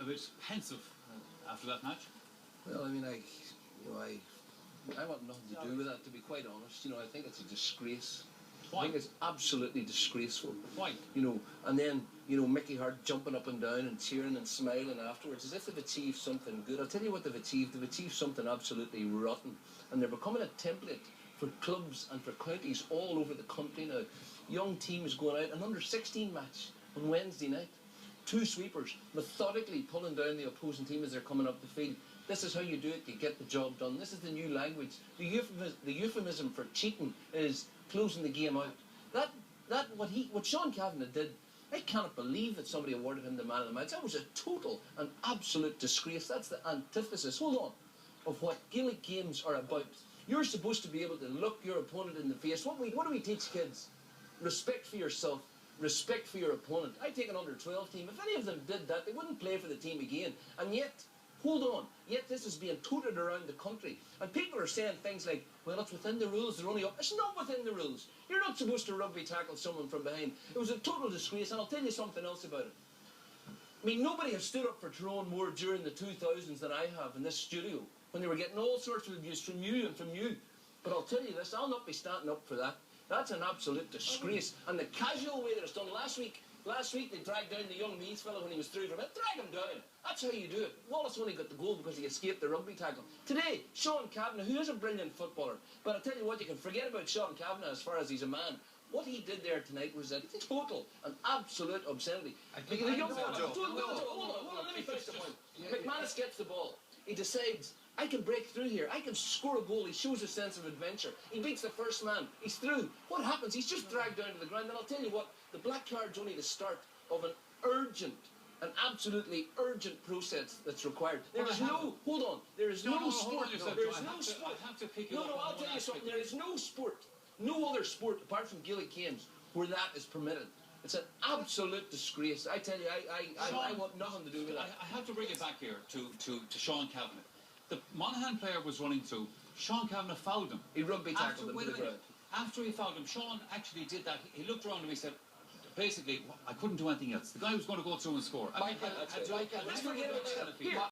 a bit pensive after that match? Well, I mean, I want nothing to do with that, to be quite honest. I think it's a disgrace. Why? I think it's absolutely disgraceful. Why? And then, Mickey Hart jumping up and down and cheering and smiling afterwards as if they've achieved something good. I'll tell you what they've achieved. They've achieved something absolutely rotten. And they're becoming a template for clubs and for counties all over the country now. Young teams going out, an under-16 match on Wednesday night. 2 sweepers methodically pulling down the opposing team as they're coming up the field. This is how you do it, you get the job done. This is the new language. The euphemism for cheating is closing the game out. What Sean Cavanagh did, I cannot believe that somebody awarded him the man of the match. That was a total and absolute disgrace. That's the antithesis, hold on, of what Gaelic games are about. You're supposed to be able to look your opponent in the face. What do we teach kids? Respect for yourself. Respect for your opponent. I take an under-12 team. If any of them did that, they wouldn't play for the team again. And yet, hold on, yet this is being touted around the country. And people are saying things like, well, it's within the rules, they're only up. It's not within the rules. You're not supposed to rugby tackle someone from behind. It was a total disgrace, and I'll tell you something else about it. I mean, nobody has stood up for Tyrone more during the 2000s than I have in this studio, when they were getting all sorts of abuse from you and from you. But I'll tell you this, I'll not be standing up for that. That's an absolute disgrace. And the casual way that it's done, last week they dragged down the young Meath fellow when he was through from it. Drag him down. That's how you do it. Wallace only got the goal because he escaped the rugby tackle. Today, Sean Cavanagh, who is a brilliant footballer, but I tell you what, you can forget about Sean Cavanagh as far as he's a man. What he did there tonight was a total and absolute obscenity. Hold on, let me finish the point. McManus gets the ball. He decides, I can break through here. I can score a goal. He shows a sense of adventure. He beats the first man. He's through. What happens? He's just dragged down to the ground. And I'll tell you what, the black card's only the start of an absolutely urgent process that's required. There is no, hold on, there is no sport. There is no sport. I'll tell you something. There is no sport, no other sport apart from Gaelic games where that is permitted. It's an absolute disgrace. I tell you, I want nothing to do with that. I have to bring it back here to Sean Cavanagh. The Monaghan player was running through. Sean Cavanagh fouled him. He rugby tackled him to the ground. After he fouled him, Sean actually did that. He looked around and he said, basically, I couldn't do anything else. The guy was going to go through and score. Let's forget about that.